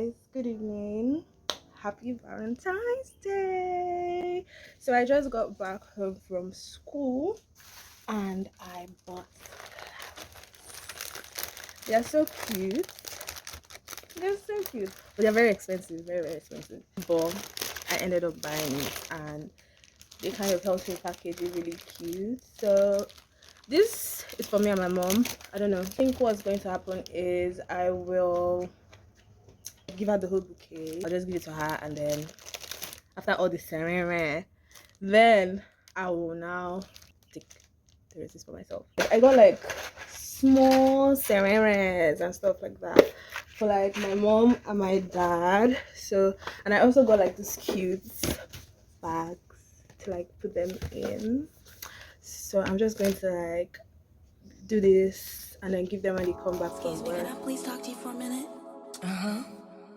guys, good evening. Happy Valentine's Day. So I just got back home from school and I bought, they're so cute. They're so cute, but they're very expensive, very expensive. But I ended up buying it, and they kind of helped me package it really cute. So this is for me and my mom. I don't know. I think what's going to happen is I will give her the whole bouquet. I'll just give it to her, and then after all the ceremony, then I will now take the rest for myself. I got like small ceremonies and stuff like that for like my mom and my dad. So, and I also got like these cute bags to like put them in. So I'm just going to like do this and then give them when they come back from work. Can I please talk to you for a minute?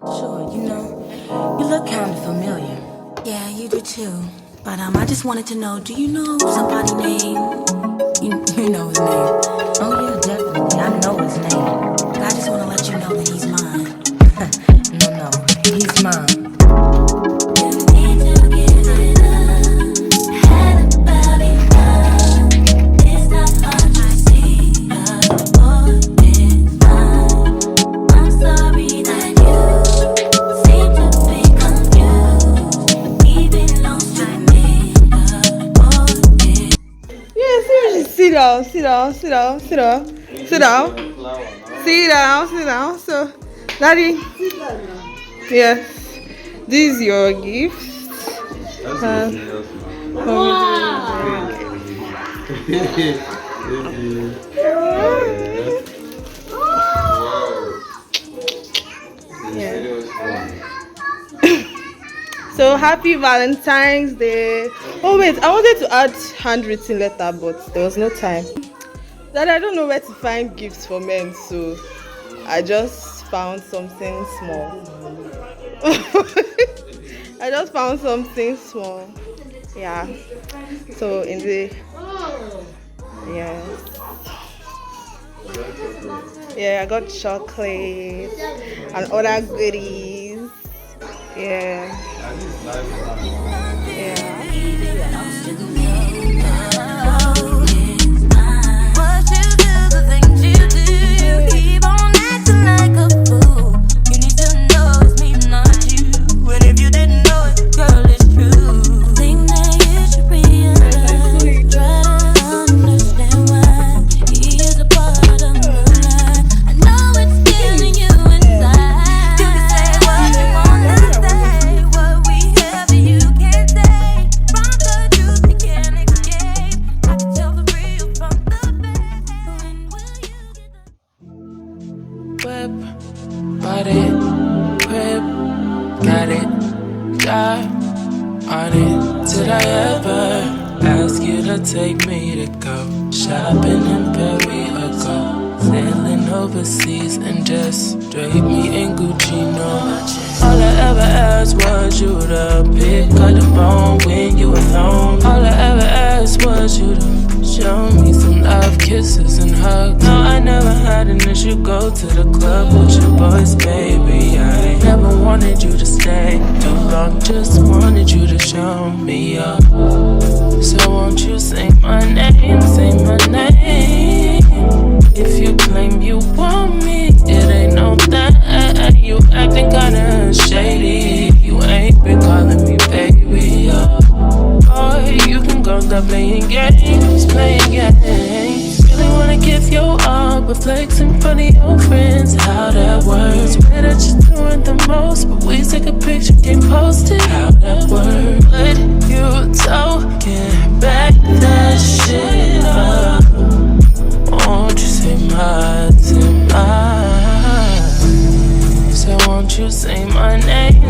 Sure, you look kind of familiar. Yeah, you do too. But I just wanted to know, do you know somebody named, you know his name? Oh yeah, definitely, I know his name. But I just want to let you know that he's mine. No, he's mine. Sit down. So, Daddy, yes, this is your gift. So happy Valentine's Day. Oh wait, I wanted to add handwritten letter, but there was no time. That I don't know where to find gifts for men, so I just found something small. I just found something small. Yeah. So in the yeah, I got chocolate and other goodies. Yeah. Take me to go shopping in Paris or go sailing overseas and just drape me in Gucci. No, all I ever asked was you to pick up the phone when you alone. All I ever asked was you to show me some love, kisses and hugs. No, I never had an issue. Go to the club with your boys, baby. I never wanted you to stay too long. Just wanted you to show me up. So won't you say my name, say my name. If you claim you want me, it ain't no that. You acting kinda shady. You ain't been calling me baby. Boy, you can go stop playing games, Really wanna give you all, but flex in front of your friends. How that works? Swear that you're doing the most, but we take a picture, can't post it. How that works? But you talking back that shit up. Won't you say my, So won't you say my name,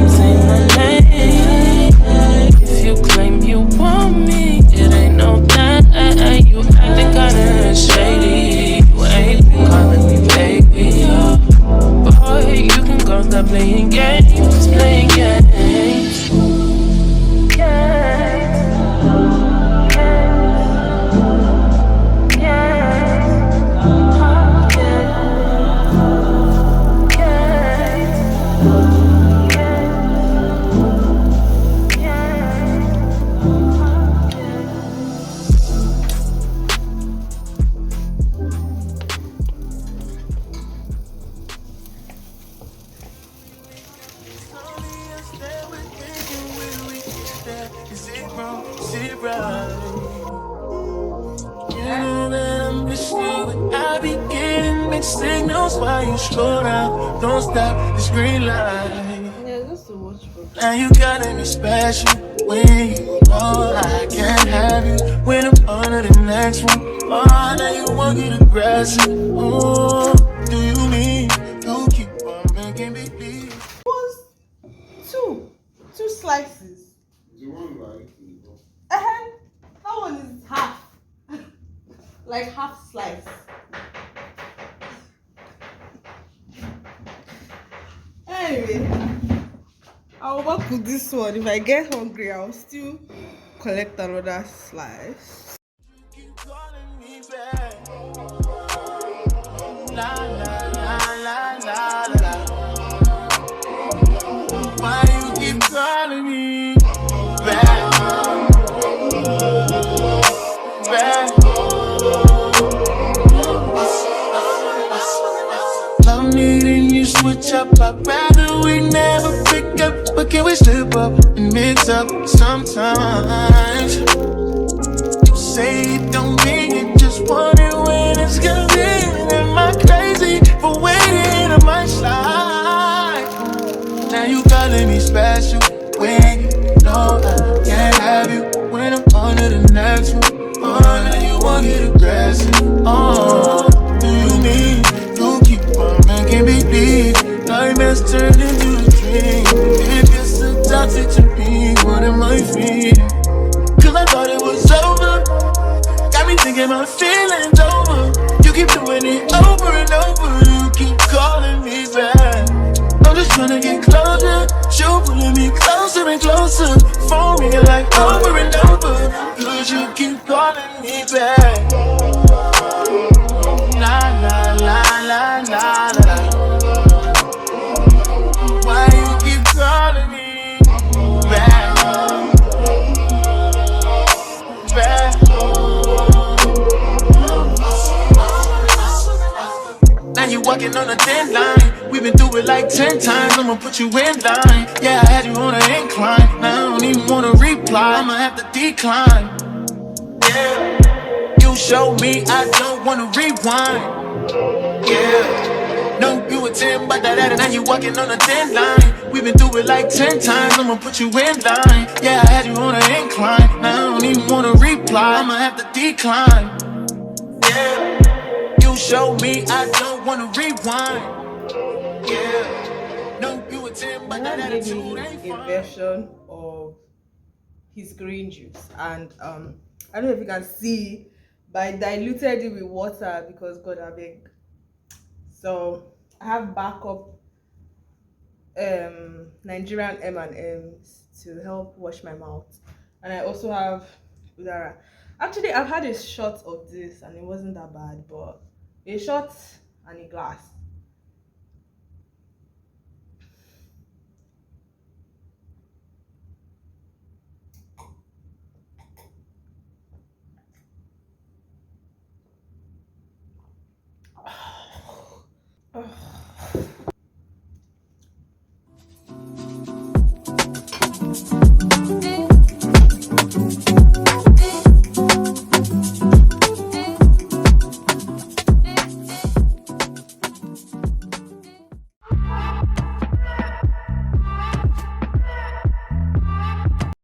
If you claim you want me, it ain't no that. You acting kinda shady. You ain't been calling me baby. Boy, you can go stop playing games, mixed signals while you slow down. Don't stop this green light. Yeah, just to watch for. Now you gotta be special when you know I can't have you. When I'm under the next one, oh, now you want to get aggressive. Oh, do you mean you keep on making me leave? Was two slices. The one like That one is half, like half slice. Anyway, I'll work with this one. If I get hungry, I'll still collect another slice. Keep calling me back. La la la la la la. Why you keep calling me back? Love needing you switch up. I'd rather we never pick up, but can we slip up and mix up sometimes? You say it don't mean it, just want it when it's convenient. Am I crazy for waiting on my slide? Now you calling me special when you know I can't have you. When I'm under the next one, oh, now you want to get aggressive. Oh, do you mean you keep on making me leave? Nightmares turn into a dream. If you're so toxic to me, what am I feeling? Cause I thought it was over. Got me thinking my feelings over. You keep doing it over and over. You keep calling me back. I'm just trying to get closer. You pulling me closer and closer. Phone ringing like over and over. Cause you keep calling me back. La la la la la la. Why you keep calling me back? Back. Now you walking on a thin line. We've been through it like 10 times. I'ma put you in line. Yeah, I had you on an incline. Now I don't even wanna reply. I'ma have to decline. Yeah, you showed me I don't wanna rewind. Yeah, no, you a 10, but that, now you walking on a thin line. We've been through it like 10 times. I'ma put you in line. Yeah, I had you on an incline. Now I don't even wanna reply. I'ma have to decline. Yeah. You show me I don't wanna rewind. Yeah. No, you a 10, but that My dad gave attitude me ain't a fine. version of his green juice, and I don't know if you can see, but I diluted it with water because God I beg. So I have backup Nigerian M&Ms to help wash my mouth, and I also have udara. Actually, I've had a shot of this and it wasn't that bad, but a shot and a glass